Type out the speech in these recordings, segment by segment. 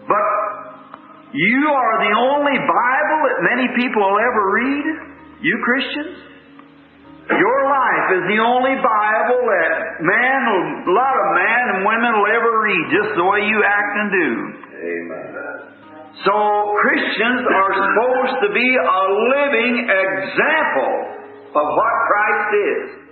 But you are the only Bible that many people will ever read, you Christians. Your life is the only Bible that a lot of men and women will ever read, just the way you act and do. Amen. So Christians are supposed to be a living example of what Christ is.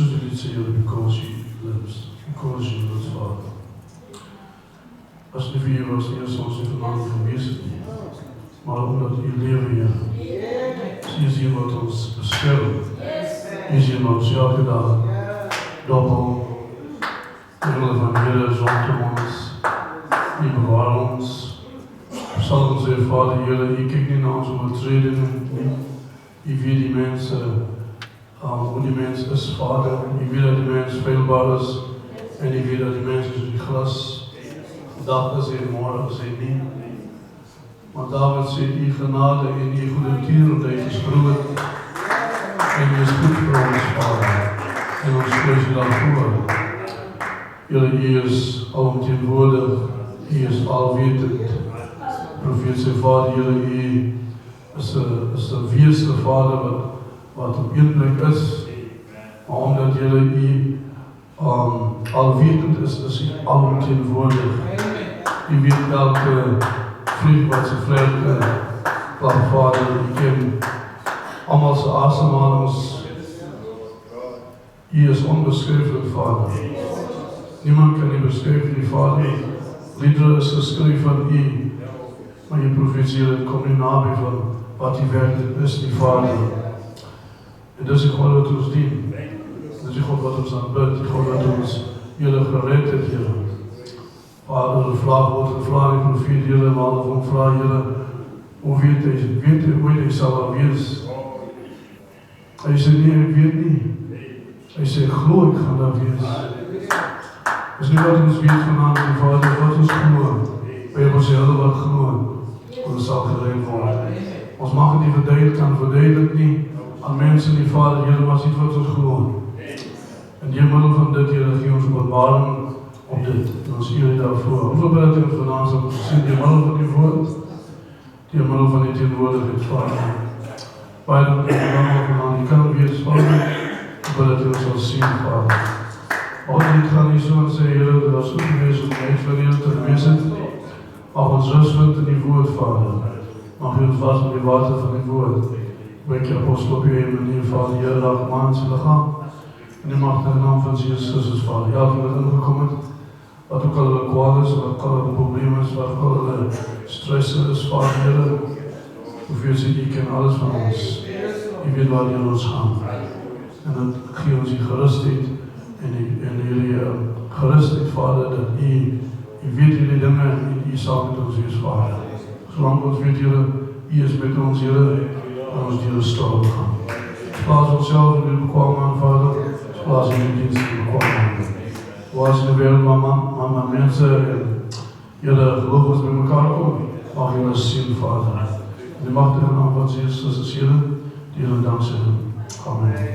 specifically to you because He lives, because You lives, Father. Als niet voor Je was, Heer, zoals U vanavond geweest, maar omdat U leven, Heer. U is hier wat ons beschermt. U is hier wat ons elke dag doppel. Engelen van Heer, rondom ons. U bewaart ons. Psalm zegt, Vader, Heer, U kijkt niet naar onze overtredingen. U weet die mensen, hoe die mens is, Vader. U weet dat die mens feilbaar is. En U weet dat die mens is in glas. Dag is en morgen is en niet. Maar David zegt, U genade en U goede tierenheid is groot. En U is goed voor ons, Vader. En ons prijs U daarvoor. Heer, U is alomtegenwoordig. U is alwetend. Profeet zei, Vader, Heer, U is de vierste Vader wat op één plek is. Maar omdat Heer, U alwetend is U alomtegenwoordig. U weet elke vlieg wat ze vliegt. Vader, U kent allemaal zijn asemhalings. U is onbeschrijfelijk, Vader. Niemand kan U beschrijven, Vader. Liederen is geschreven van U. Maar Je profeteert, kom niet nabij van wat U werkelijk is, die Vader. En dat is die God wat ons dient. Dat is die God wat ons aanbidt. Die God wat ons Jullie gered heeft, Heer. Vader, de vraag wordt gevraagd, die profeet, Heer, en alle van vraag, Heer. Hoe weet Hij ooit Hij zal al wees? Hij zegt, nee, ik weet niet. Hij zegt, geloof ik ga dat wees. Het is niet wat ons weet vanavond, Vader, wat ons geloof. We hebben ons heel wat geloof. Want het zal gered worden. Ons mag het niet verdedigen, kan verdedigen niet aan mensen die Vader, Heer, maar ziet wat ons geloof. En die middel van dit, Heer, geef ons openbaring op dit. En ons eer daarvoor. Hoeveel bid ik vanavond om te zien, die middel van die woord, die middel van die tegenwoordigheid, Vader. Beide van die kan wees, Vader, dat U ons zal zien, Vader. Al dit gaan niet zo en zeggen, Heer, dat was goed geweest om mij van Heer te gewezen. Mag ons rust vindt in die woord, Vader. Mag U ons vast in die water van die woord. Wek Je apostel op U een manier, Vader, Heer, dat gemaan zullen gaan. En U mag in de naam van Jezus Christus, Vader. Ja, voor het ingekomen. Wat ook al de kwaad is, wat ook al de problemen is, wat ook al de stress is, Vader, Heer. Hoeveel ziet U kent alles van ons. U weet waar U ons gaan. En dat geeft ons die gerustheid. En jullie gerustheid, Vader, dat U weet jullie dingen en U zal met ons wees, Vader. Zolang ons weet, Heer, U is met ons, Heer, en ons die ruststellen gaan. Plaats onszelf in uw bekwaam aan, Vader. Plaats in uw dienst in uw bekwaam aan. Zoals in de wereld waar mensen en Heer, gelovigen bij elkaar komen, mag je dat zien, Vader. In de machtige naam van Jezus Christus, Heer, die Heer dank zeggen. Amen. Amen.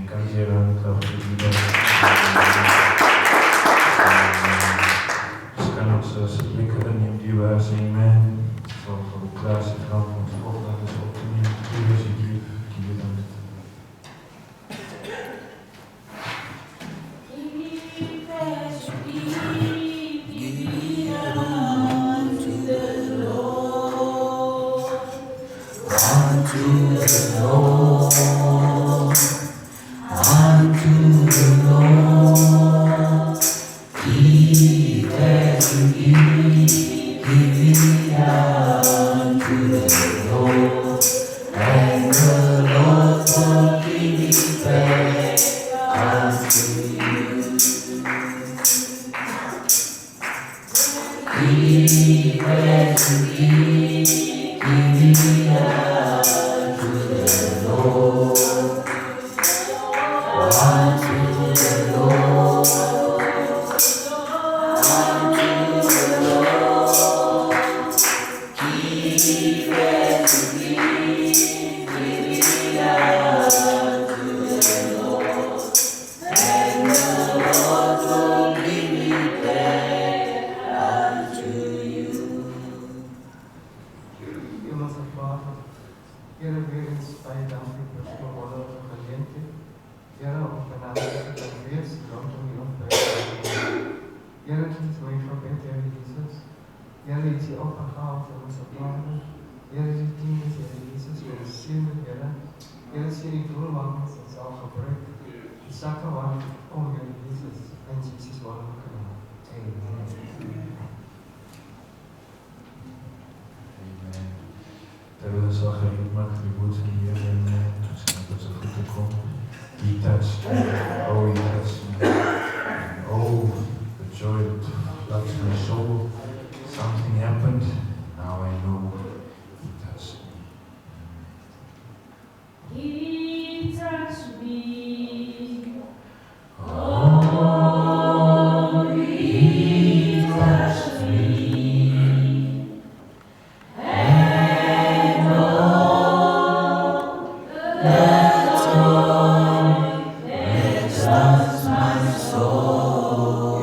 Kan je zeggen dat we het dus kan ons splikkeren in die wijze, amen. Voor de plaats van ons opdracht is op te nemen. Eles hier in Toerland is al gebruikt. Die zakken waren gekomen in Jezus en Jezus waren gedaan. Amen. Amen. Terwijl de Zacharie maakt de woord van hier en misschien dat ze goed komt. He touched me. Oh, he touched me. Oh, the joy that floods my soul. Something happened. Now I know he touched me. He touched me. Oh, he touched me. And all the joy that floods my soul.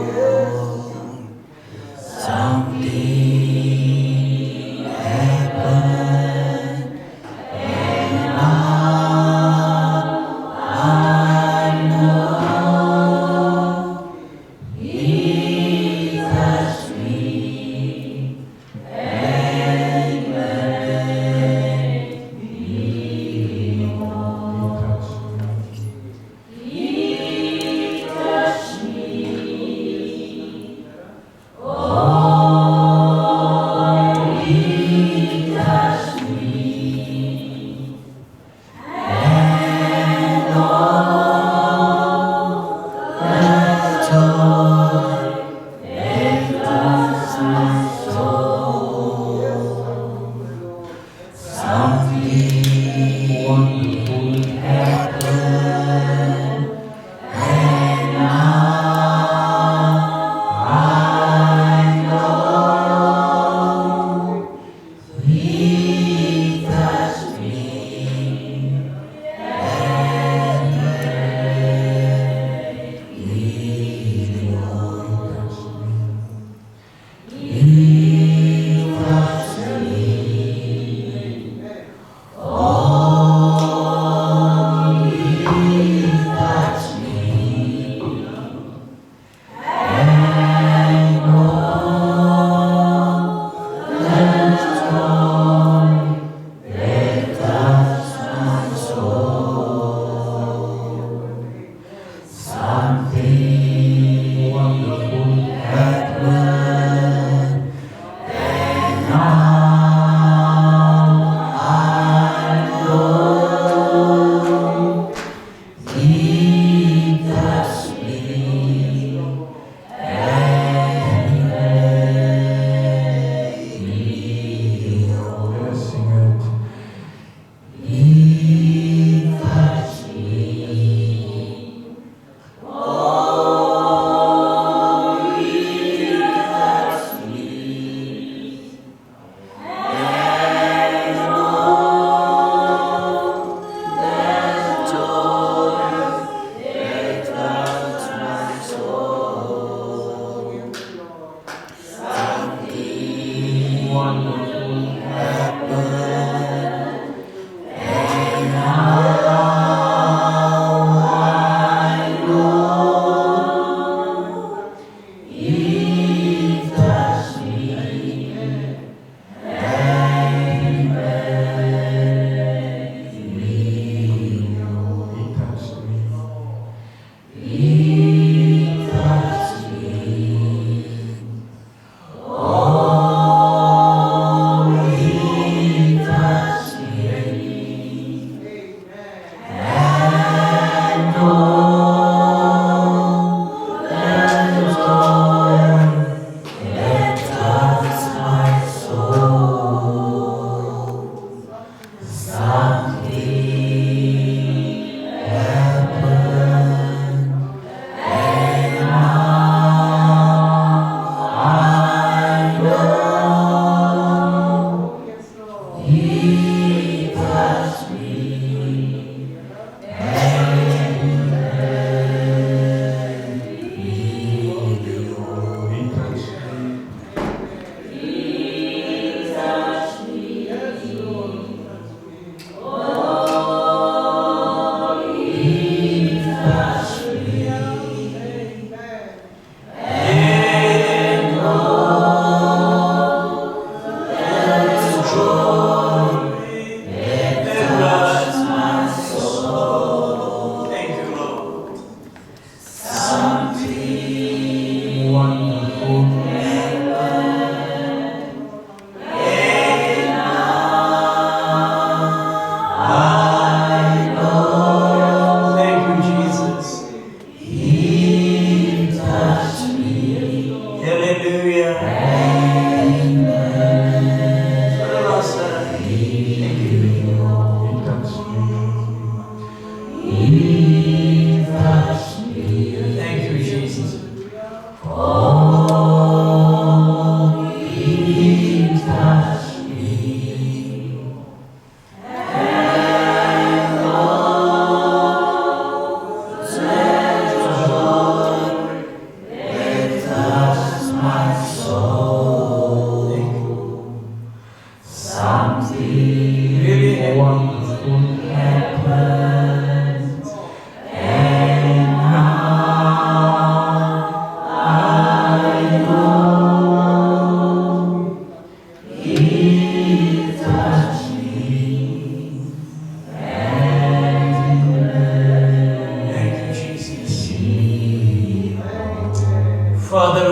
Something happened.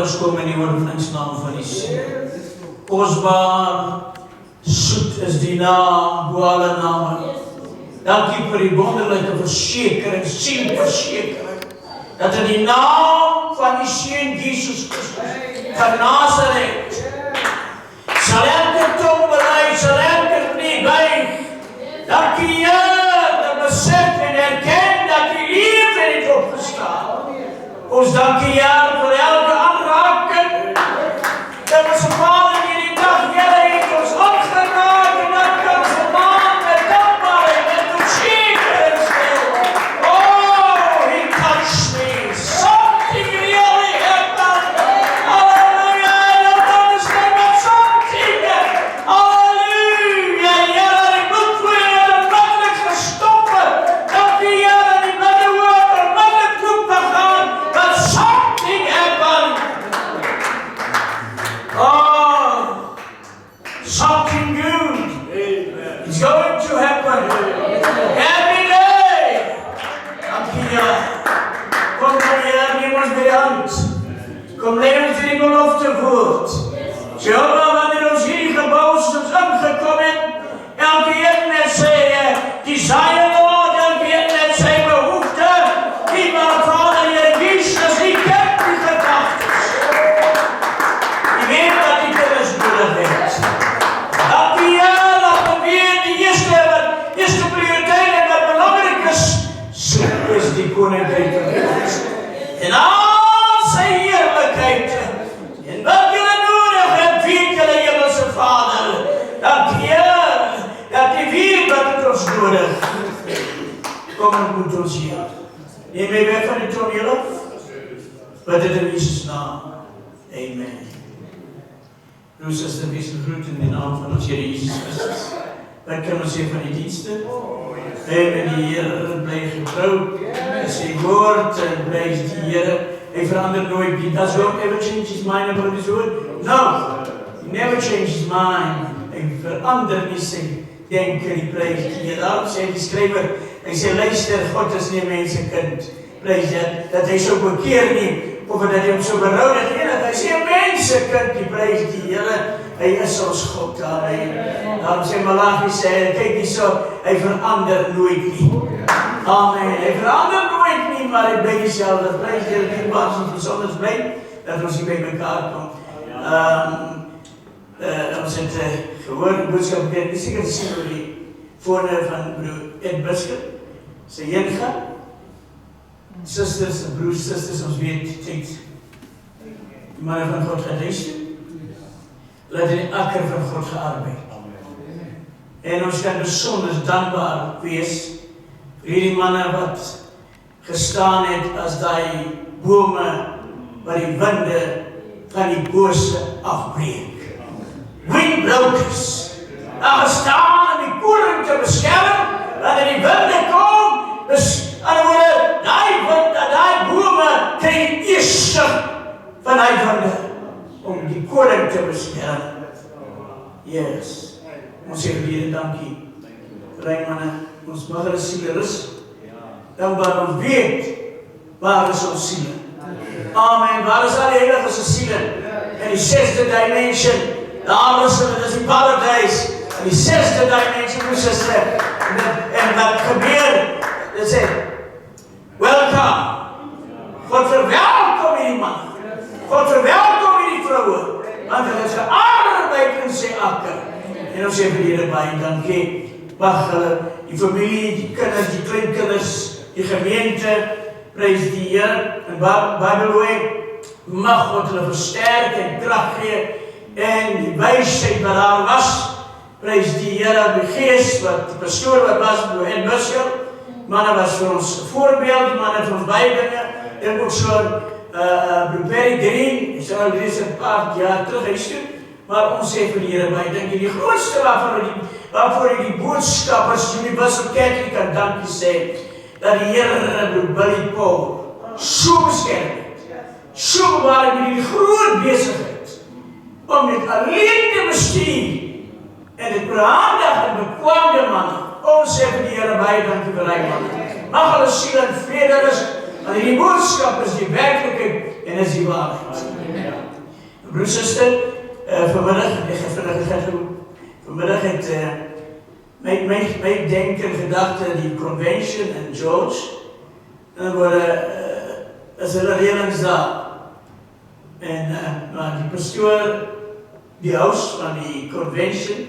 ons kom in die oorwinningsnaam van die Here. Kosbaar, soet is die naam, bo alle name. Dankie vir die wonderlike versekering, sielversekering, dat in die naam van die Seun Jesus Christus van Nazareth sal elke tong bely, sal elke knie buig. Dankie Here, dat besef en erken dat die lewe het opgestaan. Ons dankie Here vir elke aanraking. Dat ons Vader hierdie dag, Here, het ons opgeraak en dat kan ons maak met dankbaarheid en versekering stel. Oh, He touched me. Something really happened. Hallelujah. Dat understand that something. Hallelujah. Here, die bloed weer onmiddellik gestoppen. Dankie Here, die bloedwoord onmiddellik toe begaan. That something happened. Oh, something good. It's going to happen. Every day. Dankie Here. Kom dan Here, neem ons by die hand. Kom leer ons die belofte voort. Jehovah, wanneer ons hierdie gebouw soms ingekom het, elke een met sy desire, Lord, elke een met sy behoefte, die maar Vader, Here Jesus, die kent die gedagtes. Die weet wat die kinders nodig het. Dankie Here, dat we weer die eerste prioriteit en wat belangrijk is, so is die koninkryk van God. En al sy heerlijkheid, en wat julle nodig het, weet julle Hemelse Vader. Dankie Here, dat die weet wat het ons nodig. Kom en moet ons hier. Neem my weg van die toneel af. Bid dit in Jesus naam. Amen. Broer, suster, wees gegroet in die naam van ons Here Jesus Christus. Wat kan ons sê van die dienste? Bly met die Here, bly getrouw. Sy woord en blys die Here. Hy verander nooit nie. Does God ever change his mind about his word? No. He never changed his mind. Hy verander nie sy denken, die prys die Here. Daarom sê die skrywer, hy sê, luister, God is nie mense kind. Prys dat hy so bekeer nie, of dat hy hom so berou dat hy sê, mense kind, die prys die Here. Hy is ons God. Amen. Daarom sê Malachi, sê, kyk nie so, hy verander nooit nie. Amen. Hy verander nooit nie, maar hy bly dieselfde. Prys die Here, die baas ons besonders bly, dat ons hier by mekaar kom. Ons het gehoor, die boodskap gekend, nie seker te sien oor die voorne van broer Ed Biskop, sy heen gaan. Sisters en broers, sisters, ons weet, tyd, die manne van God gaan huis toe. Hulle het in die akker van God gearbeid. En ons kan besonders dankbaar wees vir hierdie manne wat gestaan het as die bome wat die winde van die bose afbreek. Windbrokers. Daar gestaan om die koring te beskerm, dat die winde kom, woorde, die bome krijg die eerste van die winde, om die koring te beskerm. Yes. Ons sê vir dankie. Vir manne, ons mag hulle siele rus. Dankbaar ons weet, waar is ons siele. Amen. Waar is al die heiliges siele? In die 6de dimension, daar is hulle, dit is die paradijs. In die 6de dimension, hoe sister. En wat gebeur, dit sê, welcome. God verwelkom hierdie man. God verwelkom hierdie vrouwe. Want hulle is gearbeid in sy akker. En ons sê vir die Here baie dankie. Mag hulle, die familie, die kinders, die kleinkinders, die gemeente, prys die Here. En Babylon, mag God hulle versterk en krag gee. En die wysheid wat daar was, prys die Here, die gees wat die pastoor wat was, en Biskop. Manne was vir ons voorbeeld, die manne het ons baie dinge. En ook so'n Blueberry Green, is al reeds 'n paar jaar terug huis toe. Maar ons sê vir die Here baie dankie. Die grootste waarvoor die boodskappers, Universal Catholic kan dankie sê, dat die Here Billy Paul so beskerm het. So bewaar met die groot besigheid om dit alleen te bestuur en dit behandig en bekwame man. Ons sê vir die Here baie dankie vir hy man. Mag hulle siel in vrede rus, want die boodskap is die werklikheid en is die waarheid. Broer, suster, vanmiddag het my denken en gedachte die convention en George, dan is hulle reëlings daar. En maar die pastoor, die house van die convention,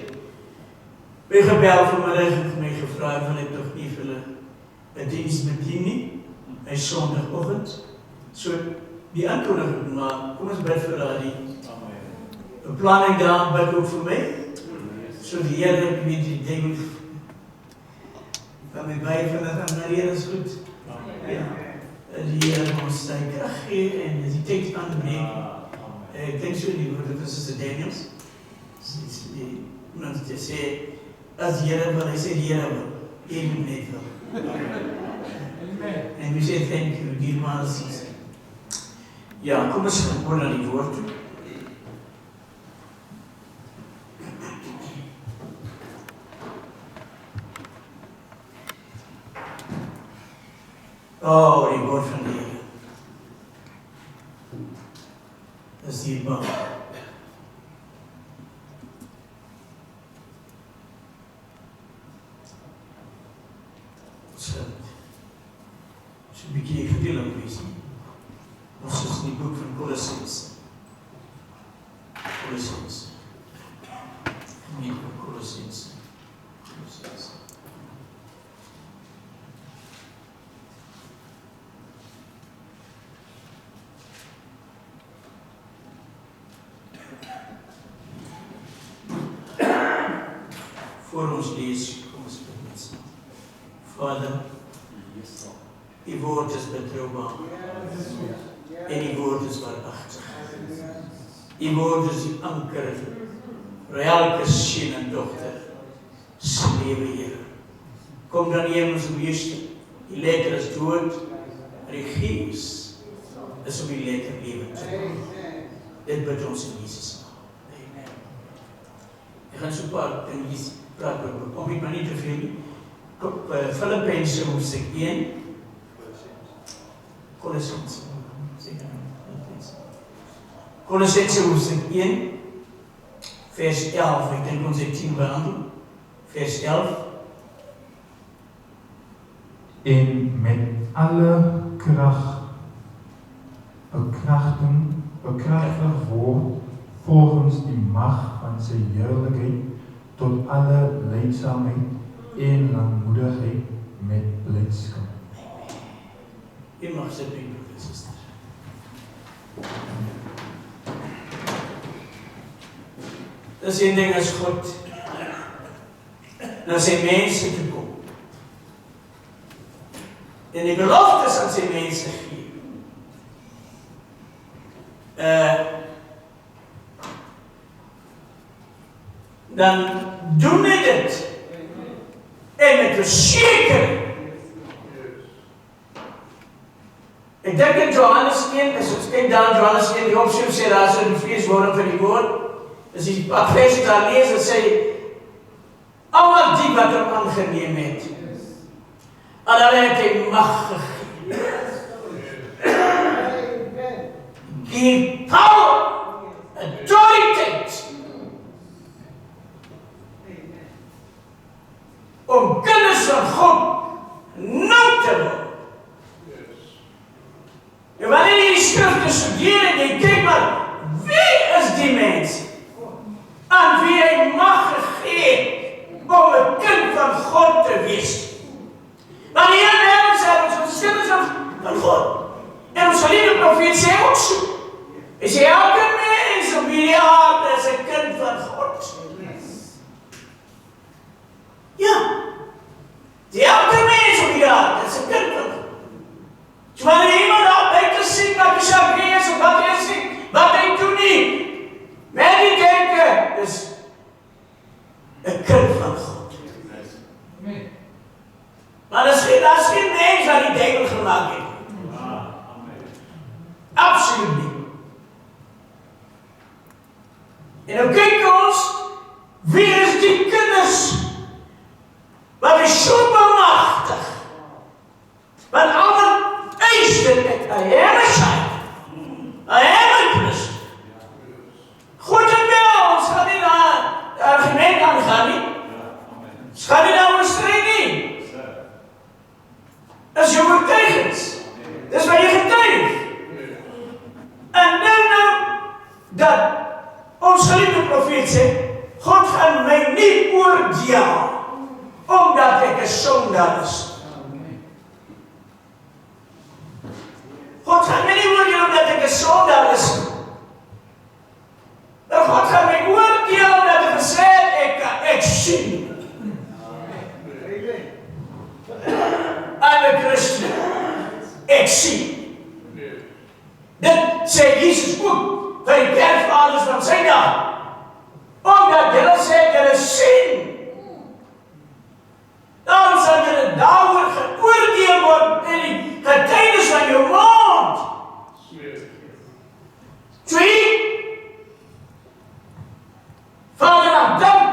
my gebel vanmiddag en vir my gevra, wil ek nog nie vir hulle 'n diens bedien nie, hy Sondagoggend. So die aankondiging, maar kom ons bid vir daardie beplanning daar, bid ook vir my. So die Here weet die ding van my baie vanaf aan die Here is goed. Ja. Die Here ons sy krag gee en die tyd aanbreek. Ek dink so nie woorde van Suster Daniels. Iemand te sê, as die Here wil, hy sê die Here wil. Even net wil. En we say thank you, dear Moses. Ja, kom ons gaan na die woord toe. Oh, die woord van die Here. Dat is dierbaar. So 'n bietjie gedeelik wees. Ons is in die boek van Kolossense. Nie van Kolossense. Voor ons lees, kom ons bid met saam. Vader, die woord is betrouwbaar. En die woord is waarachtig. Die woord is die anker vir elke seun en dogter se lewe, Here. Kom dan hier ons meester, die letter is dood, maar die gees is om die letter lewe te maak. Dit bid ons in Jesus naam. Amen. Ek gaan so 'n paar dingetjies praat oor, kom ek maar nie te veel nie. Filippense hoofstuk 1. Kolossense hoofstuk 1, vers 11. Ek dink ons het 10 behandel. Vers 11. En met alle krag bekrachtig word volgens die mag van sy heerlikheid tot alle leidsaamheid en langmoedigheid met blydskap. U mag sit, my broer en suster. Dis een ding as God na sy mense toe kom. En die beloftes aan sy mense gee. Dan doen hy dit. En met versekering. Ek dink in Johannes 1, as ons kyk daar in Johannes 1, die opskrif sê daar so die vleeswording van die woord, as die paar verse daar lees, en sê, almal die wat hom aangeneem het, en hulle het hy mag gegee. Give power, authority, om kinders van God nou te word. En wanneer jy die skrifte studeer en jy kyk maar, wie is die mens aan wie hy mag gegee om 'n kind van God te wees? Want die Here sê ons kinders van God. En ons geliefde profeet sê ook so. Hy sê elke mens op hierdie aarde is 'n kind van God. Ja. Die elke mens op hierdie aarde is 'n kind van God. So wanneer iemand daar buite sien wat hy sal wees of wat hy sien, wat hy doen nie, met die denke is 'n kind van God. Maar daar is geen mens wat die duiwel gemaak het. Absoluut nie. En nou kyk ons, wie is die kinders wat is so bemagtig, want almal eis dit met 'n Here sê, 'n Here Christus. sê, God gaan my nie oordeel omdat ek 'n sondaar is. God gaan my nie oordeel omdat ek 'n sondaar is. Maar God gaan my oordeel omdat hy gesê het ek sien. I'm a Christian. Ek sien. Dit sê Jesus ook vir die kerkvaders van sy dag. Omdat julle sê julle sien. Dan sal julle daaroor geoordeel word in die getuienis van jou mond. Twee. Vader, ek dank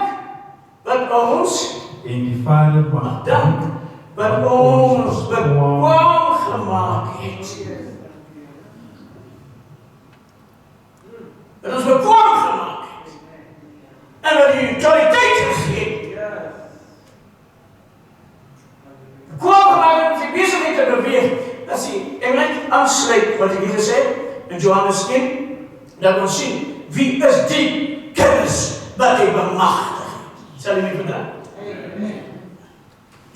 wat ons En die Vader mag dank wat ons bekwaam gemaak het. Wat ons bekwaam gemaak het. En wat die autoriteit gegee het. Bekwaam gemaak het om sy besigheid te beweeg. Dat sy, ek wil net aansluit wat ek hier gesê in Johannes 1, dat ons sien, wie is die kennis wat hy bemagtig het. Sal jy nie vandag?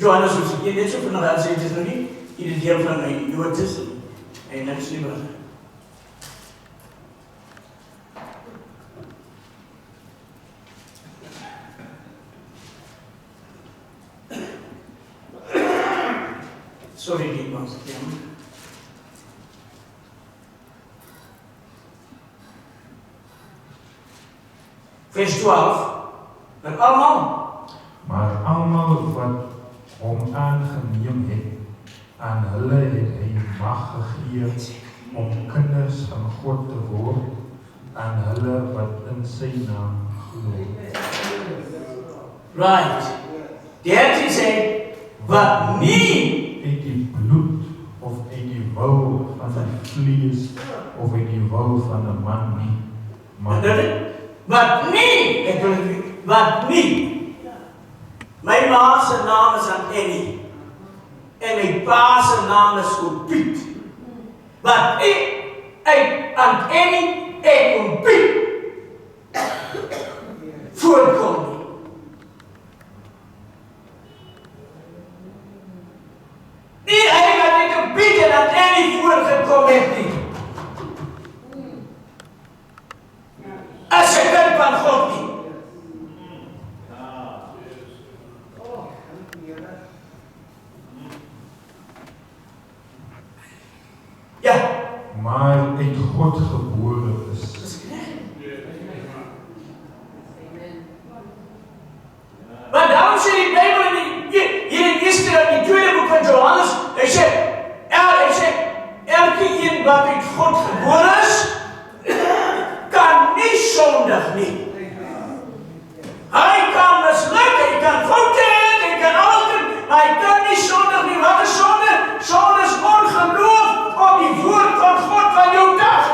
Johannes ons sê, net so vandag sê, het is nog nie in die deel van my notes en niks nie wat. Sorry, die was het, Vers 12, met allemaal. Maar almal wat hom aangeneem het, aan hulle het hy mag gegee om kinders van God te word, aan hulle wat in sy naam glo. Right. Die hertie sê, wat nie uit die bloed of uit die wou van die vlees of uit die wou van 'n man nie, maar wat nie, ek wil het, wat nie. My ma se naam is Annie en my pa se naam is Piet. Wat nie uit Annie en Piet voorkom nie. Nie hy wat met Piet en Annie voorgekom het nie. As 'n kind van God nie. Ja. maar uit God gebore is. Maar daarom sê die Bybel hier in die tweede boek van Johannes, hy sê, elke een wat uit God gebore is, kan nie sondig nie. Hy kan misluk, hy kan foute hê, hy kan altyd, maar hy kan nie sondig nie. Wat is sonde? Sonde is ongeloof op die woord van God van jou dag.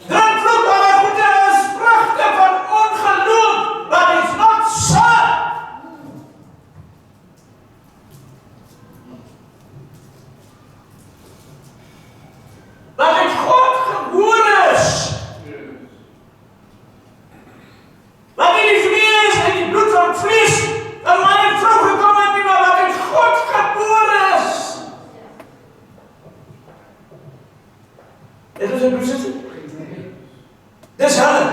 Dan vloek alle goede is vrugte van ongeloof, but it's not son. Wat uit God gebore is. Wat in die vlees en die bloed van vlees, dat man en vrou gekom het nie, maar wat uit God gebore is. Dit is 'n proses. Dis hulle.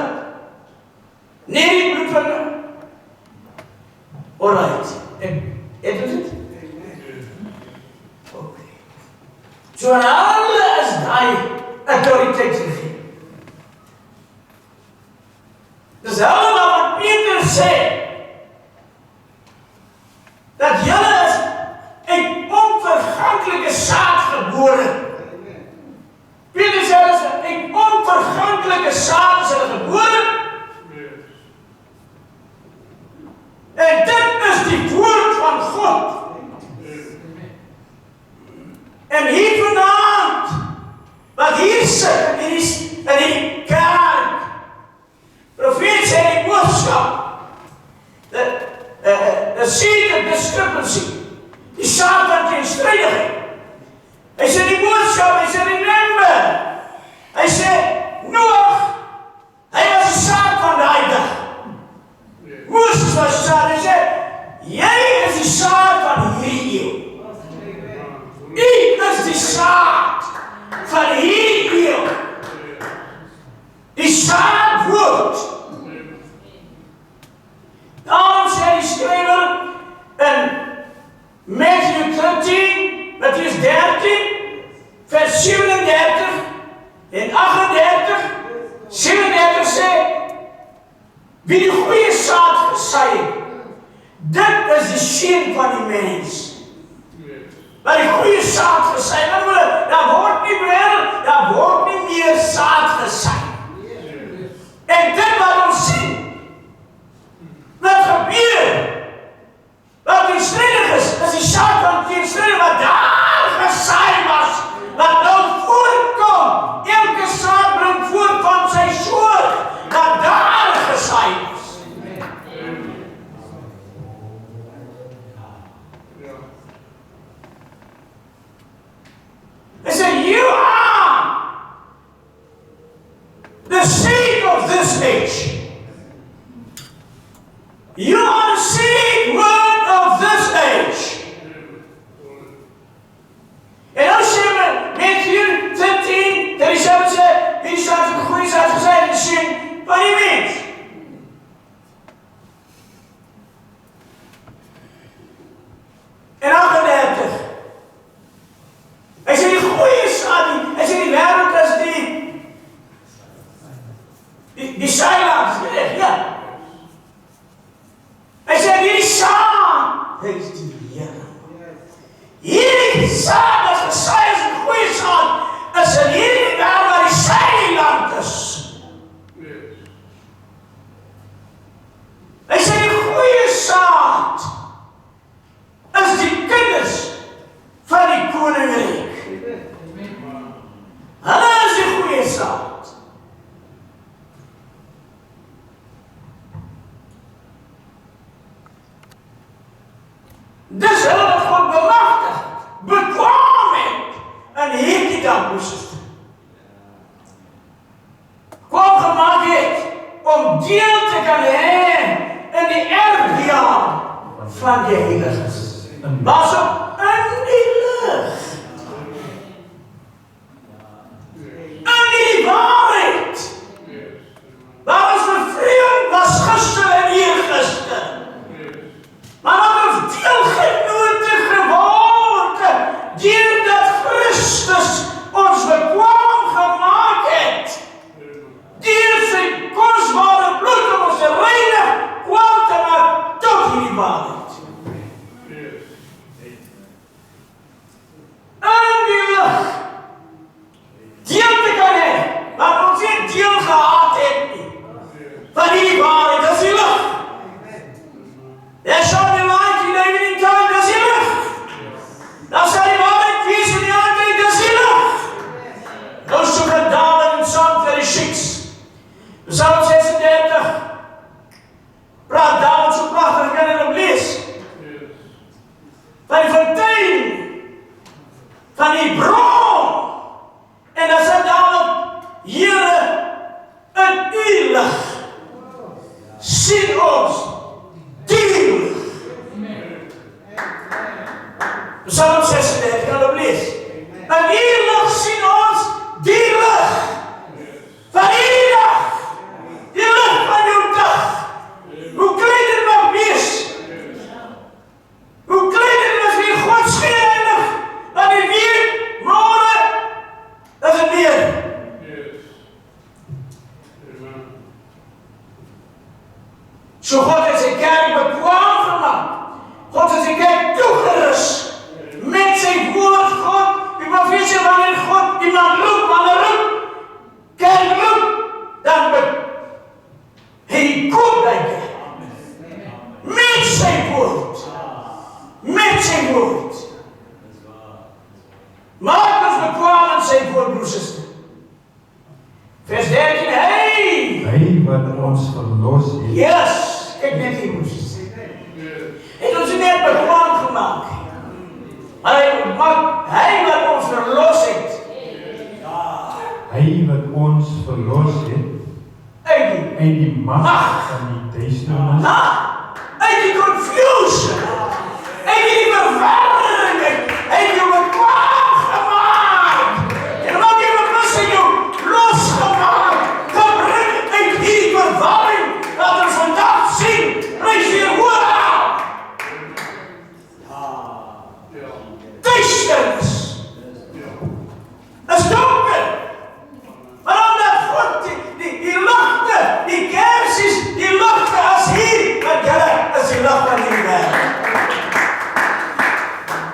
Nee, die bloed van alright. En het is dit? Okay. So alle is daai autoriteit gegee. Dis hulle wat Peter sê, dat julle is uit onverganklike saad gebore. Peter sê hulle is uit onverganklike saad is hulle gebore. En dit is die woord van God. En hier vanaand, wat hier sit in die kerk, profeet sê die boodskap, the seed of discrepancy, die saad van teenstrydigheid. Hy sê die boodskap, hy sê remember, hy sê no Paulus was saad, hy sê, jy is die saad van hierdie eeuw. U is die saad van hierdie eeuw. Die saadwoord. Daarom sê die skrywer in Matthew 13, Matthew 13, vers 37 en 38, 37 sê, wie die goeie saad gesaai het, dit is die seun van die mens. Maar die goeie saad gesaai, daar word nie meer saad gesaai. En dit wat ons sien, wat gebeur, wat teenstrydig is die saad van teenstrydig wat daar gesaai was, wat nou voortkom. Elke saad bring voort van sy soort, wat daar gesaai was. He said, you are the seed of this age. You are the seed word of this age. En dan sê Matthew 13, 37 sê, wie staat vir goeie saad gesê in die seun van die mens. En 38. Hy sê die goeie saad, hy sê die wêreld is die saailand, ja. Hy sê hierdie saad is die Here. Hierdie saad wat gesaai is in goeie saad, is in hierdie wêreld waar die saailand is. Hy sê die goeie saad is die kinders van die koninkryk. Hulle is die goeie saad. Dis hulle wat God bemagtig, bekwaam het in hierdie dag, broers. Kwaam gemaak het om deel te kan hê in die erfjaar van die heiliges. Was op in die lig. In die waarheid. Waar ons bevrijding was gister en eergister. Maar wat ons deelgenote geword het, deurdat Christus ons bekwaam gemaak het, deur sy kosbare bloed om ons reinig kwaam te maak tot hierdie waarheid. In die lig, deel te kan hê, wat ons nie deel gehad het nie, van hierdie waarheid, dis die lig. There shall be light in the evening time, dis die lig. Daar sal die waarheid wees in die aandtyd, dis die lig. Nou soek het David in Psalm 36. Psalm 36. Praat David so prachtig, kan jy hem lees. Van die fontein, van die bron. En dan sê David, Here, in u lig, sien ons die lig. Psalm 36, kan jy lees. In u lig sien ons die lig. Van u lig. Die lig van jou dag. Hoe klein dit mag wees. Hoe klein dit is wie God scheenheilig. Dat die weer, morgen, dat is het weer. So God het sy kerk bekwaam gemaakt. God het sy kerk toegerus. Met sy woord God. Die profetie wanneer God iemand roep, wanneer roep. Kerk roep. Dan hy kom by kerk. Met sy woord. Met sy woord. Maak ons bekwaam in sy woord, broers en susters. Vers 13, Hy wat ons verlos het. Yes, kyk net hier, broers. Het ons net bekwaam gemaak. Hy wat ons verlos het. Hy wat ons verlos het. Uit die mag van die duisternis. die confusion. Hy het die verwarring. Hy het jou bekwaam gemaakt. En wat jy bewus in jou losgemaakt. Gebring uit die verwarring dat ons vandag sien. Reis weer hoor aan. Duisternis. Is donker. Maar omdat God die lichte, die kersies, die lichte as hier, want julle is die licht van die wêreld.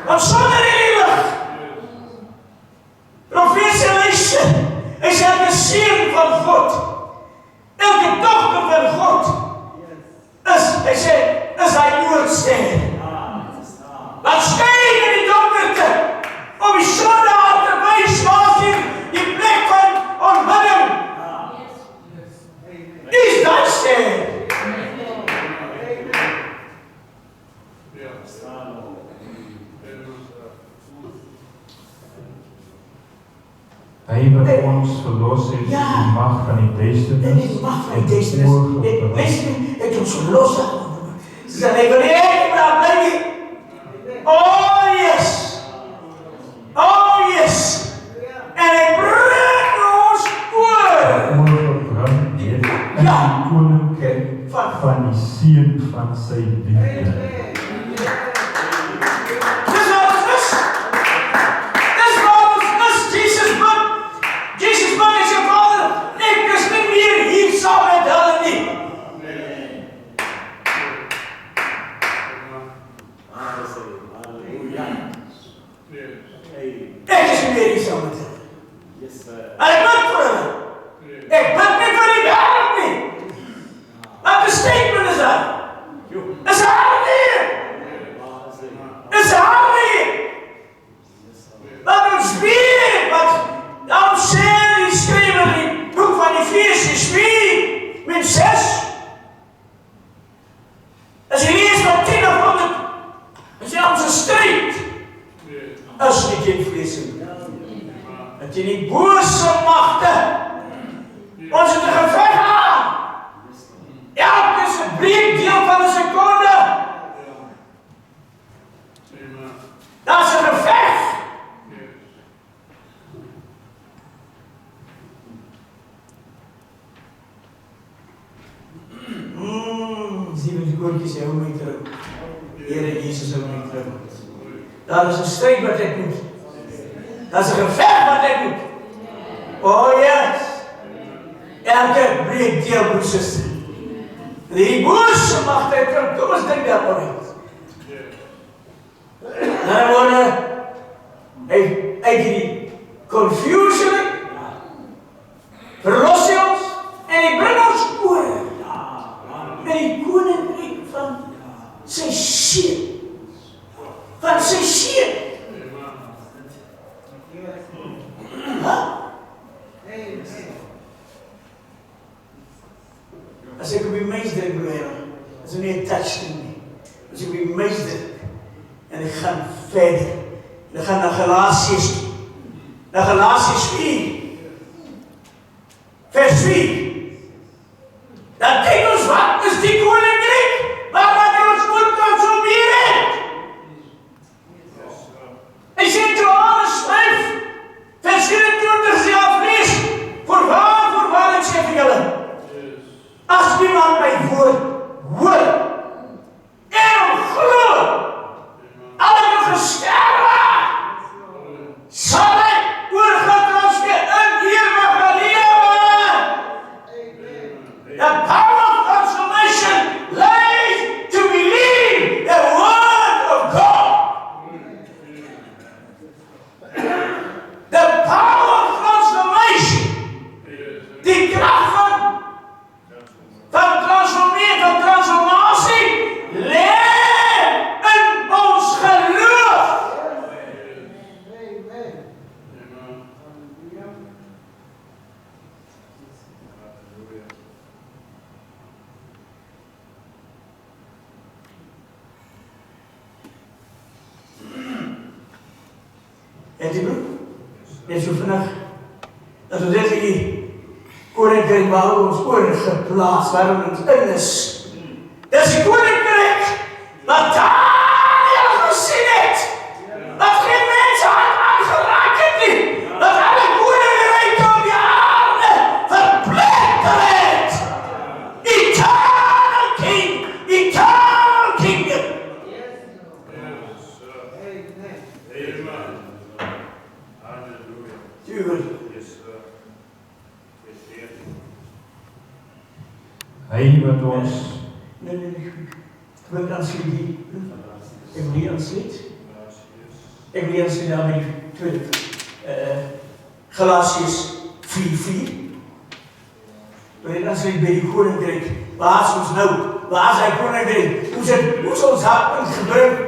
Want sonder die licht, profesie luister, is elke seun van God, elke dogter van God, hy sê, is hy noodster. Laat skyn in die donkerte, om die sondaar te wys, waar die plek van aanbidding. Is duister. Hy wat ons verlos het, die mag van die duisternis. En die mag van die duisternis. Het ons verlos. Ze zijn even niet daar bly nie. Oh yes. Oh yes. En hy bring ons oor. Oorgebring het in die koninkryk van die seun van sy liefde. Dis wat ons is. Dis wat ons is. Jesus bid. Jesus bid is jou Vader. Ek is nie meer hier saam met hulle nie. Ek is nie meer hier saam met hulle. En ek bid vir hulle. Ek bid nie vir die wêreld nie. Wat 'n statement is dat? Is harde. Is harde. Laat ons weet wat daarom sê die skrywer in die boek van Efesiërs 4 met 6. As jy lees van 10 af 100, is jy ons stryd. As jy geen vlees het. Dat jy die bose magte ons het 'n geveg aan. Elke is 'n breekdeel van 'n sekonde. Daar's 'n geveg. Sien met die koortjies, hou my terug. Here Jesus, hou my terug. Daar is 'n stryd wat ek moet. Daar is 'n geveg wat ek moet. Oh yes. Elke breekdeel moet suster. Die bose magte het kom ons dink daaroor uit. Nou word uit die confusion verlos ons en hy bring ons oor met die koninkryk van sy seun. Van sy seun. As ek op die mens druk beweer, is het nie 'n touchscreen nie. As ek op die mens druk, en ek gaan verder. En ek gaan na Galasiërs toe. Na Galasiërs 4. Vers 4. Dan kyk ons wat is die koninkryk, waarna ons moet konsumeer het. Hy sê in Johannes 5, vers 24 sê aflees, voorwaar ek sê vir julle, as iemand my woord hoor, en hom glo, al het hy gesterwe, sal hy oorgetransfereer in ewige lewe. The power of transformation lies to believe the word of God. The power of transformation, die krag van transformatie, lê in ons geloof. En die broek, net so vinnig, dat ons dit die koninkryk waar ons oorgeplaas, waar ons in is. Dis die koninkryk Tuurlijk. Hy wat ons Nee. Ik wil dan zien ik wil hier aan het ik wil hier aan het daar met die tweede. Galatiërs 4:4. Wil je dan zien bij die koninkrijk? Waar is ons nou? Waar is hij koninkrijk? Hoe is ons hart gebruikt?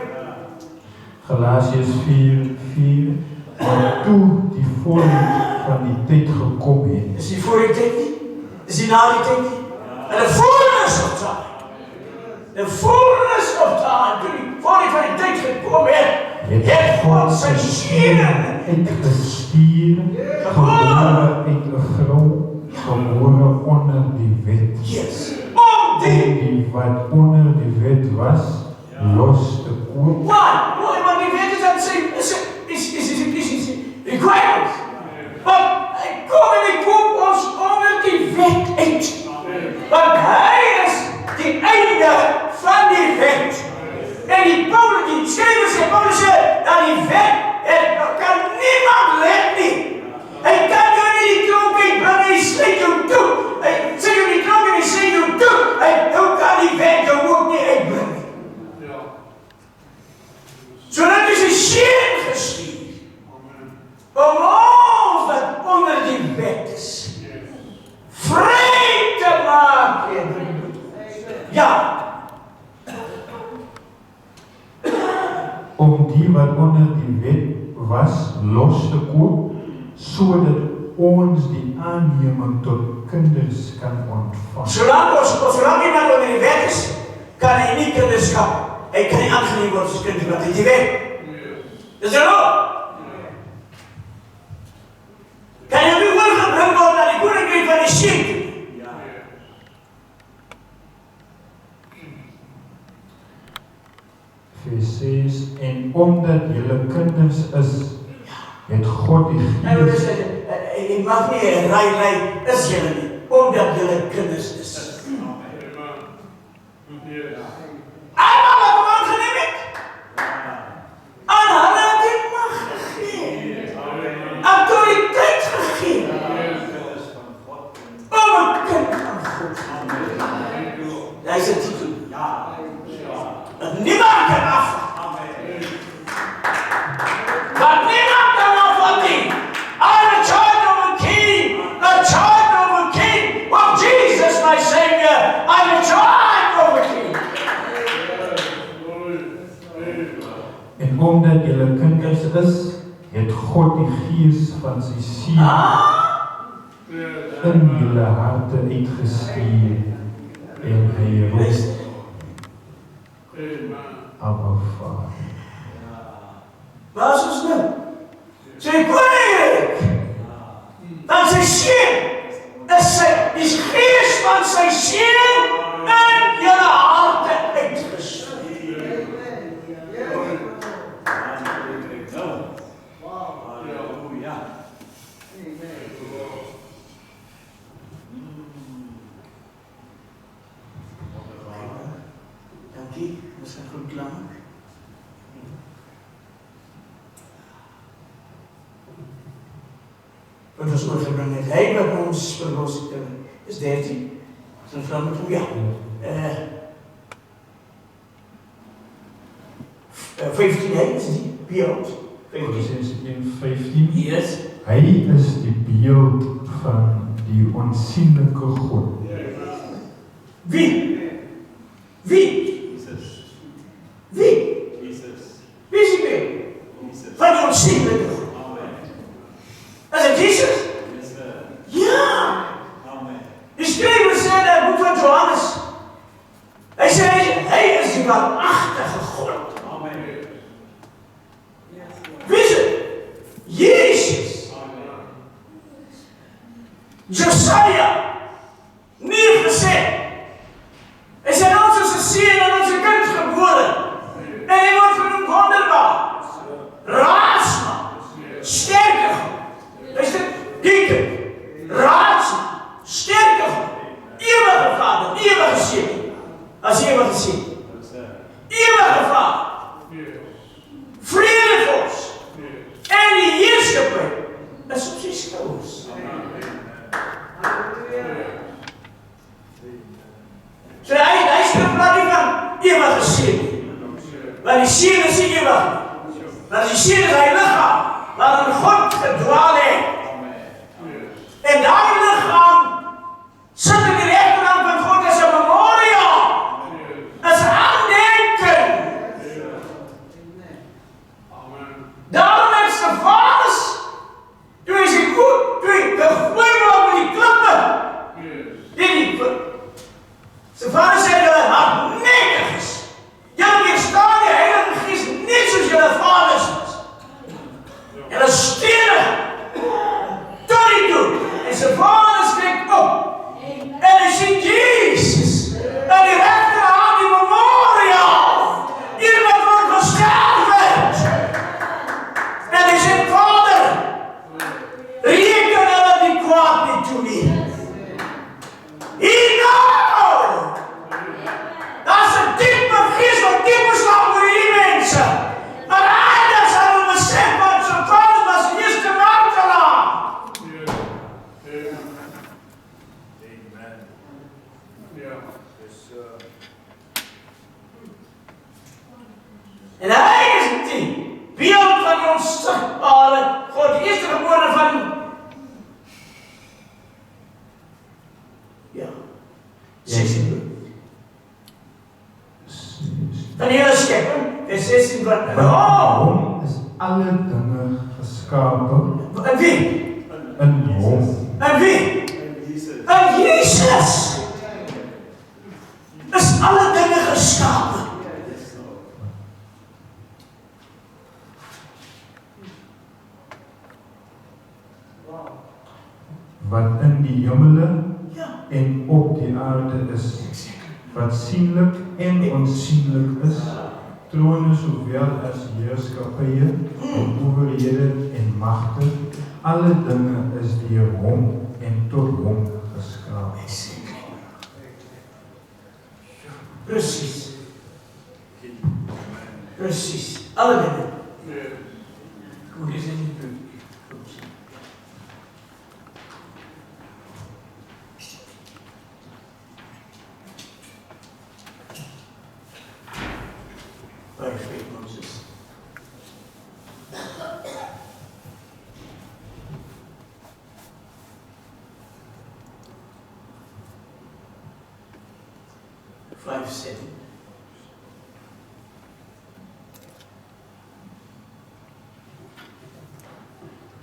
Galasiërs 4:4 maar toe die volheid van die tyd gekom het. Is die voor die tijd niet? Is die na die tijd niet? En de fullness of time. The fullness of time. Toen die voor die van die tijd gekomen het God zijn zielen uitgestuur, gebore uit 'n vrou, gebore onder die wet. Yes. Om die wat onder die wet was, los te koop. Why? Want die wet is aan het zeggen, is requirement. Want hij komt en hij koop ons onder die wet uit. Want hij is die einde van die wet. En die Paulus, die schrijvers en Paulus zeggen, dat die wet, dat kan niemand redden. Hij kan je niet die dronken brengen, hij sleet je toe. Hij zegt je niet dronken, hij sleet je toe. Hoe kan die wet je ook niet uitbrengen? Zodat is een schijn geschied. Om ons dat onder die wet is. Vrij te maken. Ja. Om die wat onder die wet was, los te koop, sodat ons die aanneming tot kinders kan ontvang. Zolang iemand onder die wet is, kan hij niet kinderschap. Hij kan niet aangenomen worden als kind, want hij is die wet. Is dat ook? Kan je nu wel gebruikt worden naar die koninkrijk van die shit? Vers 6, en omdat julle kinders is, het God die En we Gees zeggen, ik mag niet rij, is jullie niet, omdat jullie kinders is. Allemaal wat we aangenomen. Aan hulle die macht gegeven. Autoriteit gegeven. Om een kind van God. Hij is het titel. Dat niemand kan afvallen. Dat niemand kan afvallen. I'm a child of a king. A child of a king. Of Jesus my Savior. I'm a child of a king. en omdat julle kinders is, het God die Gees van sy seun in julle harte uitgestuur en hy roep Abba Vader. Waar is ons nou? Zijn koninkrijk. Dan zijn zin. Die geest van zijn zin in jullie harten uitgestuurd. Dank je. We zijn goed klaar. Wat was overgebracht heeft. Hij wat ons verlost is 13. Zijn vrouw met hem, ja. 15 is die beeld. 15. Kolossense 1:15. Yes. Hy is die beeld van die onsienlike God. Wie? Wie? Wie? Wie is die beeld? Van die onzienlijke God. Is het Jezus? Ja. Die schrijver zei in het boek van Johannes. Hij zei, hij is die waarachtige God. Wie is het? Jezus. Josiah. Neergezet. Hij zei, ons is een ziel en onze kind geboren. En hij wordt genoemd wonderbaar. Raadsman. Sterke God. Hij is de dikke. Raadsman. Sterke God. Eeuwige Vader. Eeuwige ziel. Als eeuwige ziel. Eeuwige Vader. Vredevors. Hier is zijn lichaam, waarin God gedwaald heeft. En die lichaam zit in de rechterhand van God als een memorial. Als aandenken. Daarom heeft Stefanus, toen is hij goed, toen hij gegooid op die klippen. Stefanus zei dat hij hardnekkig is. Jullie weerstaan de Heilige Geest niet zoals jullie vaders is. En dat is stenen. Tot hij doet. En Stefanus kijkt op. En hij ziet Jezus. En die rechterhand die memorial. Iemand wordt gesterven. En hij zegt, Vader, reken dat die kwaad niet toe niet. Hier nou! Dat is een diepe gist, een diepe slag voor die mensen. Maar eigenlijk zijn we beseft wat zijn vader was eerst de martelaar. En hij is die beeld van die onzichtbare God, de eerste geboorte van. Ja, 16. Van de hele schepping, vers 16 van. Waarom is alle dingen geschapen? En wie? Een hom. En wie? En Jezus. Is alle dingen geschapen. Wat in die hemelen Ja. en op die aarde is, wat zienlijk en onzienlijk is, trone sowel as heerskappye en owerhede en magte, alle dinge is deur hom en tot hom geskaap. Precies. Precies. Alle dingen. Goed is het niet punt. Waar spreekt Mozes? Vijf zetten.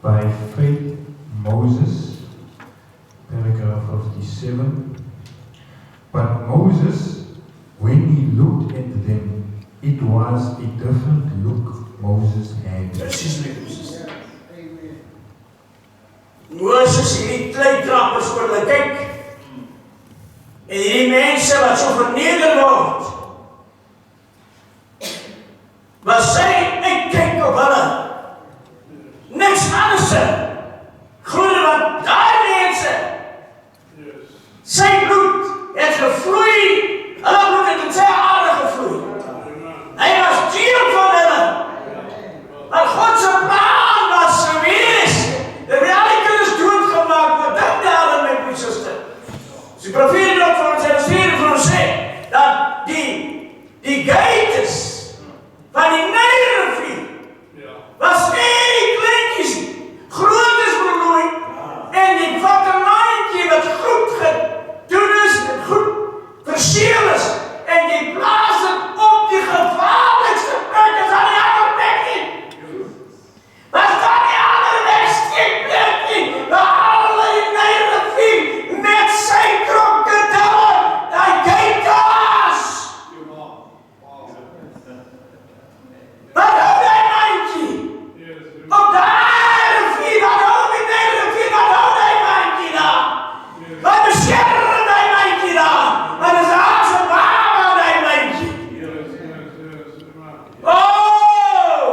By faith, Moses, paragraph 57. But Moses, when he looked at them, it was a different look Moses had. Precies, Mozes. Mozes, hierdie kleitrappers voor hulle kyk. En hierdie mense wat so verneder word. Maar sy uitkyk op hulle. Niks anders. Groener wat daai mense. Sy bloed het gevloei. Hulle bloed het in sy aarde gevloei. Hy was deel van hulle. Maar God se plan was geweest. De reality is doodgemaak. Wat dink daar met my suster? Die profeet ook van sy studie van ons sê dat die gates van die Nijlrivier was nie kleintjies, groot is belooi en die vat 'n maandjie wat goed gedoen is en goed verseel is en die plaas het op die gevaarlikste plek is aan die ander plek nie. Was daar die ander plek nie? Waar hulle die Nijlrivier met sy krokodille, die gators. Wat hou die maandjie? Op daai rivier, wat hou die Nijlrivier, wat hou die maandjie daar? Wat beskerm die maandjie daar? Wat is daar so baba die maandjie? Oh!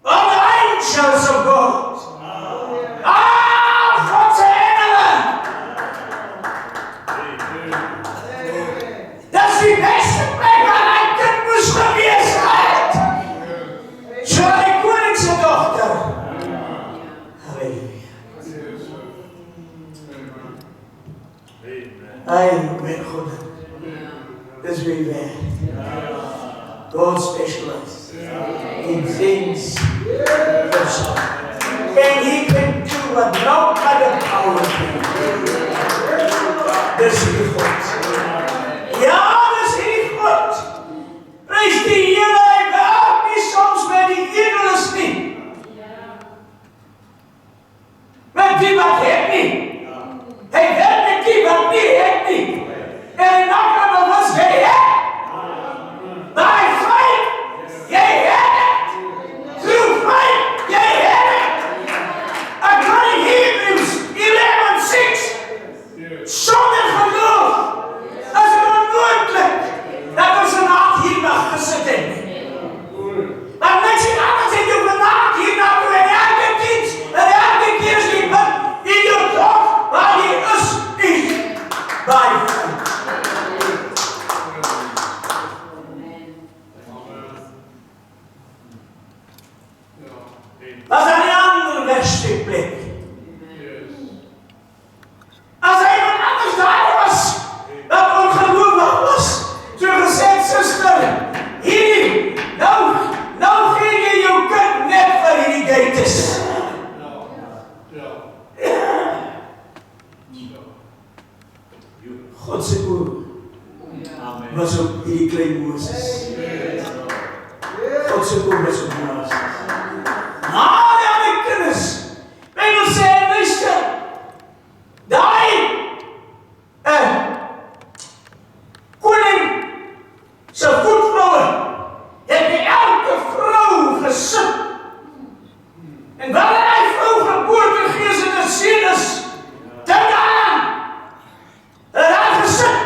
All the angels of God. God se engele. Dat is die beste plek waar hy kind moes gewees het. So die koningse dochter. Halleluja. Ai, mijn God. Dis wie wij. God specialized. in things personal. And He can do what no other power can do. Dis die God. Ja, dis die God. Prys die Here, hy werk nie soms met die edeles nie. Met die wat het nie. Hy werk met die wat nie het nie. En hy maak nou bewus, jy het. By faith, jy het het. Through faith, jy het het. According to Hebrews 11:6. Sonder geloof is het onmoontlik dat ons vanavond hier mag gesit het. Maar niks en anders het jy vanavond hier naartoe en elke dienst en elke keer is die punt in jou God waar jy is by faith. Was daar nie ander wegsteekplek? As hy iemand anders daar was, dat ongeloofig was, so gesê, suster, hierdie, nou gee jy jou kind net vir hierdie geites. God se oor was op hierdie klein Moses. God se oor was op Moses. Maar ja, my kinders, my wil sê, luister, daai koning se voetvloue het by elke vrou gesit. En wanneer hy vrou geboorte gees in 'n seun is, dink aan, en hy gesit.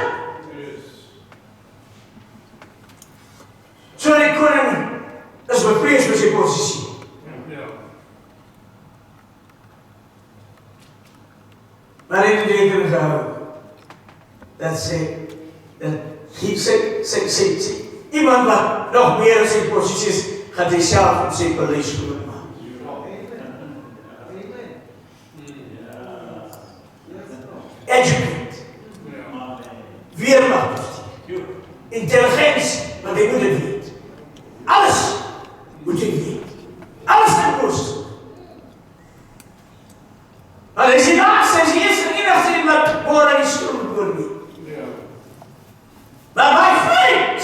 So die koning is bevrees met sy posisie. Maar in die denken zou dat sê, iemand wat nog meer in sy positie is, gaat hy self in sy paleis groot maak. Educate. Weermacht. Intelligentie, want hy moet het weet. Alles moet jy weet. Alles kan kost. Maar hy is die laatste, hy is die eerste en enigste die wat hoor aan die stoel word nie. Maar my vriend!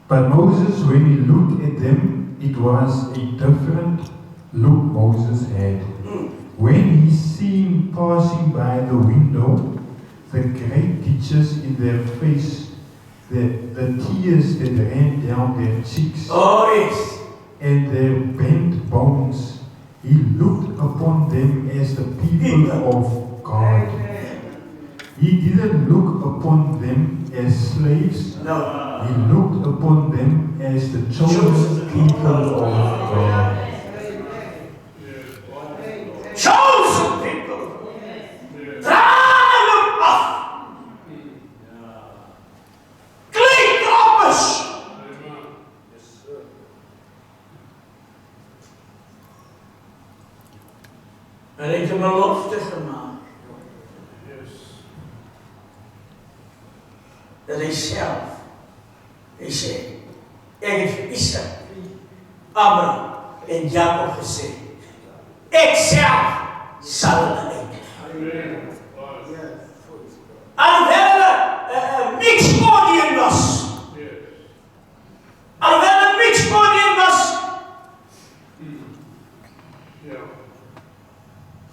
But Moses, when he looked at them, it was a different look Moses had. When he seen passing by the window, the great teachers in their face, the tears that ran down their cheeks, Oh yes. and their bent bones, he looked upon them as the people of God. He didn't look upon them as slaves. No. He looked upon them as the chosen people of God. Chosen people. Draai hem af. Klik op ons. En hy het 'n belofte gemaak. Dat hy self, hy sê, ek het vir Isak, Abraham en Jacob gesê, ek self sal hulle uitlei. Alhoewel hulle mixed podium was,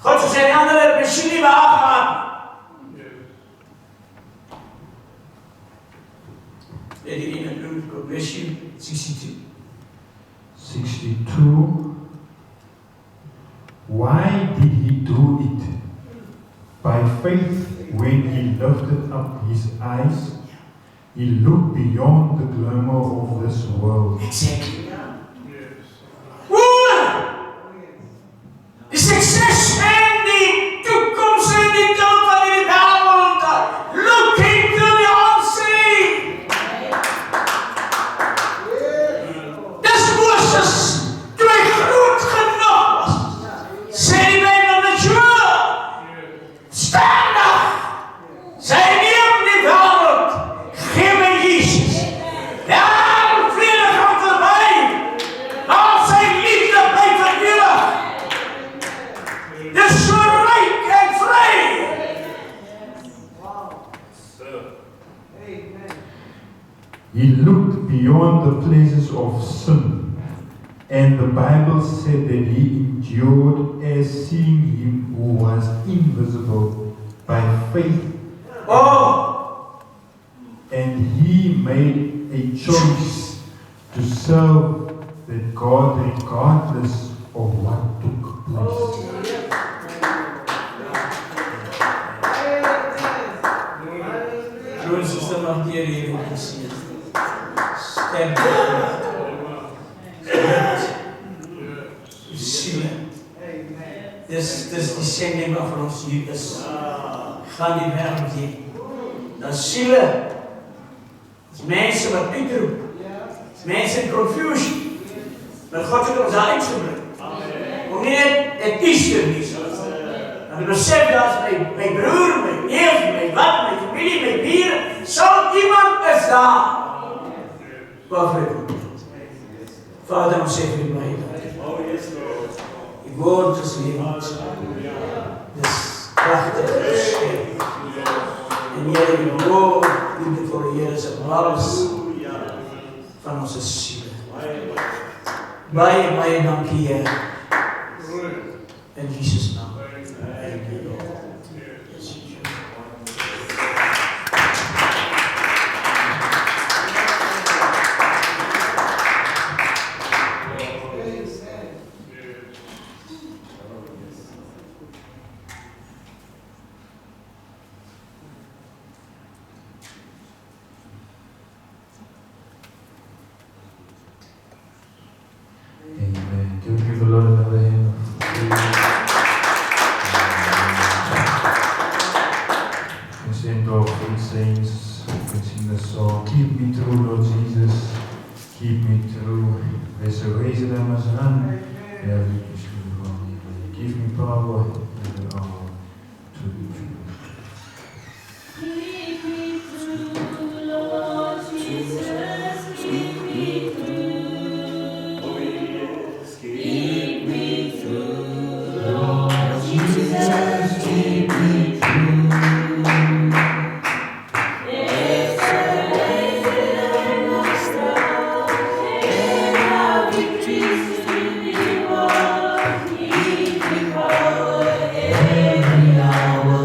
God sê die ander het misschien nie behaag gehad. Let die ene doen, God bless you, 62. 62. Why did he do it? By faith, when he lifted up his eyes, he looked beyond the glamour of this world. Exactly. Die sukses en die toekoms en die dood van die wêreld. Looking to the unseen. Dis Moses, toe hy groot genoeg was, sê die Bybel mature, standig, sy neem die wêreld, gee my the pleasures of sin. And the Bible said that he endured as seeing him who was invisible by faith. Oh! And he made a choice to serve that God regardless of what took place. Broers en susters, mag die Here julle seën. Sterk. Siele. Dis die sending van ons hier is. Gaan die wêreld heen. Dan siele. Dis mense wat uitroep. Dis mense in confusion. Maar God het ons daar uitgebring. Om nie net Easter nie. En besef dat my broer, my neef, my wat, my familie, my buren, sal iemand is daar. Waarvoor ek moet. Vader, ons sê vir my dat die woord is lewend. Dis kragtig geskenk. En Here, die woord, liefdevolle Here, is 'n basis van ons siele. Baie dankie, Here. In Jesus' naam. Amen. Can we give the Lord another hand of praise? We sing to our faith saints, we sing the song, keep me true, Lord Jesus, keep me true. There's a race that I must run. Yeah, give me power in the hour to be true. Keep me true, Lord Jesus, keep me true. Keep me true, Lord Jesus, keep me true. There's a way that I must run, and our victories will be won. Keep me power every hour.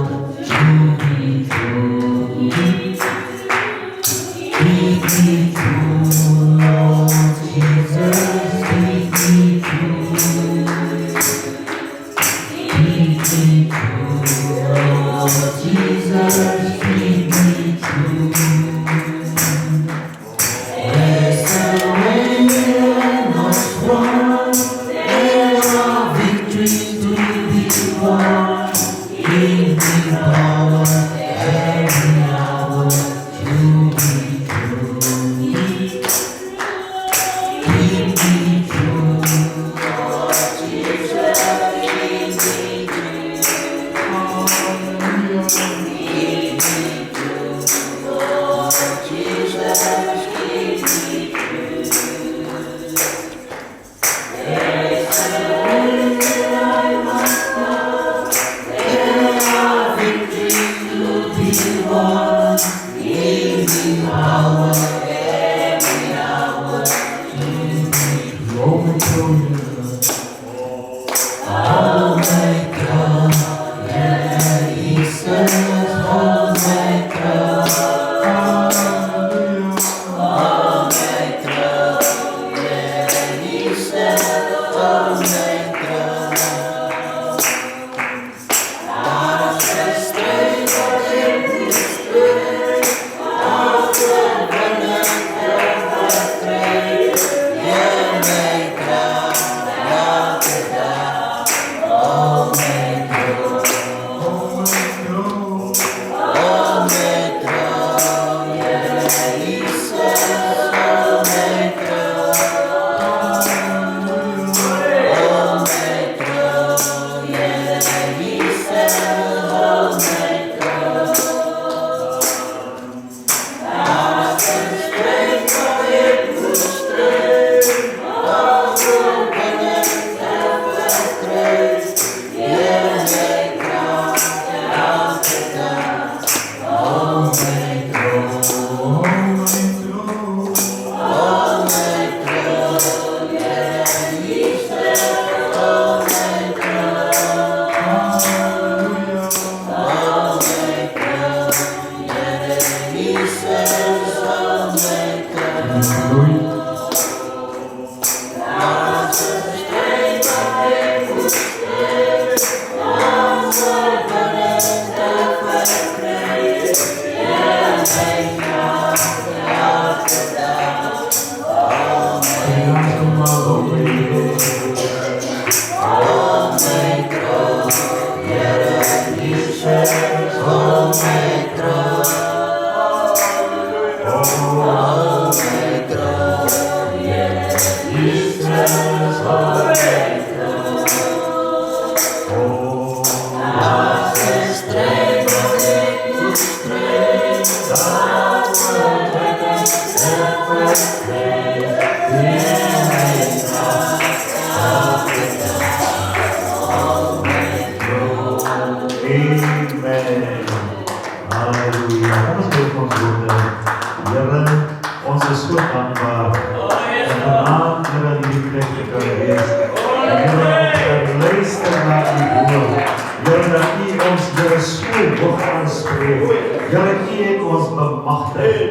gemagtig.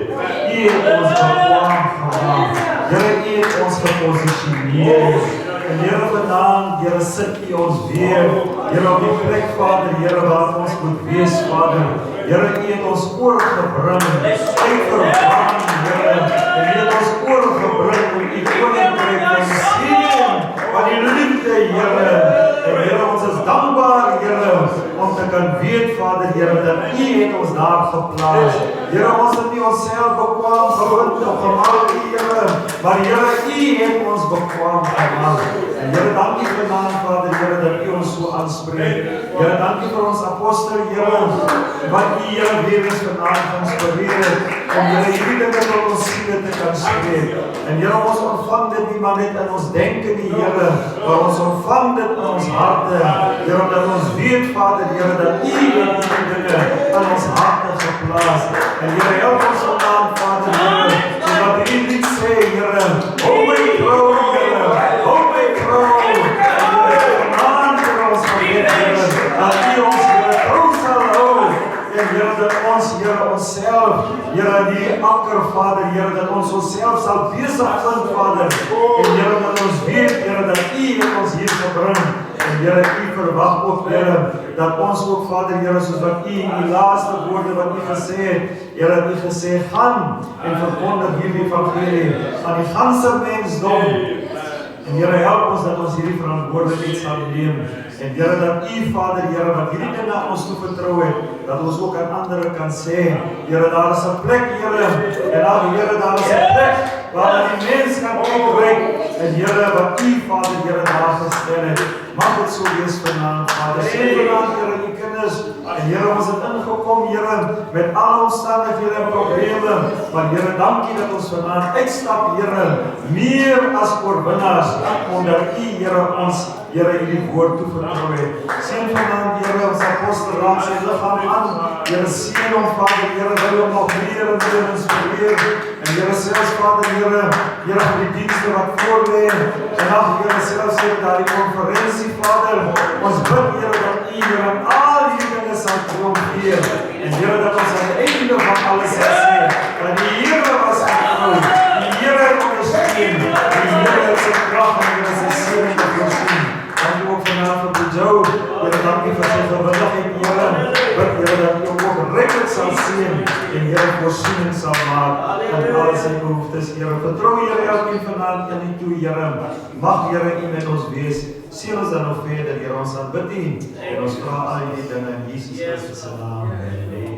U het ons bekwaam gemaak. Here, U het ons geposisioneer. En Here, vanaand, Here, sit U ons weer. Here, op die plek, Vader, Here, waar ons moet wees, Vader. Here, U het ons oorgebring uit verwarring, Here. En U het ons oorgebring om U koninkryk te sien van die liefde, Here. En Here, ons is dankbaar, Here, om te kan weet, Vader, Here, dat U het ons daar geplaas. Here, ons het nie onsself bekwaam gevind of gemaak, Here, maar Here, U het ons bekwaam gemaak. En Here, dankie vanaand, Vader, Here, dat U ons so aanspreek. Here, dankie vir ons apostel, Here, wat U, Here, weer eens vanaand geïnspireer het, om Here, hierdie dinge tot ons siele te kan spreek. En Here, ons ontvang dit nie maar net in ons denken nie, Here, maar ons ontvang dit in ons harte. Here, dat ons weet, Vader, Here, dat U het die dinge in ons harte geplaas. En Here, help ons vanaand, Vader, Here, sodat U niet sê, Here, hou my trouw, Here, hou my trouw. En Here, vanaand vir ons gebed, Here, dat U ons, Here, trouw sal hou. En Here, dat ons, Here, onsself, Here, die akker, Vader, Here, dat ons onsself sal besig vind, Vader. En Here, dat ons weet, Here, dat U het ons hier gebring. En Here, U verwag ook, Here, dat ons ook, Vader, Here, soos wat U in die laaste woorde wat U gesê het, Here, het U gesê, gaan en verkondig hierdie evangelie aan die ganse mensdom. En Here, help ons dat ons hierdie verantwoordelikheid sal neem. En Here, dat U, Vader, Here, wat hierdie dinge aan ons toe vertrou het, dat ons ook aan anderen kan sê, Here, daar is 'n plek, Here, en dan, Here, daar is 'n plek waar die mens kan uitreik. En Here, wat U, Vader, Here, daar gestel het, mag dit so wees vanaand, Vader. Sien vanaand, Here, U kinders, en Here, ons het ingekom, Here, met alle omstandighede en probleme, maar Here, dankie dat ons vanaand uitstap, Here, meer as oorwinnaars, omdat U, Here, ons, Here, hierdie woord toe vertrou het. Sien vanaand, Here, ons apostel raak sy liggaam aan, Here, sien hom, Vader, Here, wil hom nog meer en meer inspireer, en Here, selfs, Vader, Here, vir die dienste wat voorlê, en ag, Here, selfs, Here, daar die konferensie, Vader, ons bid, Here, dat U, Here, al die dinge sal triomfeer, en Here, dat ons aan die einde van alles sal sê, dat die Here was getrou, die Here het ondersteun, die Here het sy krag en Here sy seëning te voorsien. Dankie ook vanavond vir die Joe, Here, dankie vir sy gewilligheid, Here, bid, Here, dat U ook rekkelijk sal sien, en Here, voorsiening sal maak, en al sy behoeftes, Here, vertrou, Here, elkeen vanaand in U toe, Here, mag, Here, U met ons wees, sien ons dan nog verder, Here, ons aanbid U, en ons vra al die dinge in Jesus Christus se naam. Amen.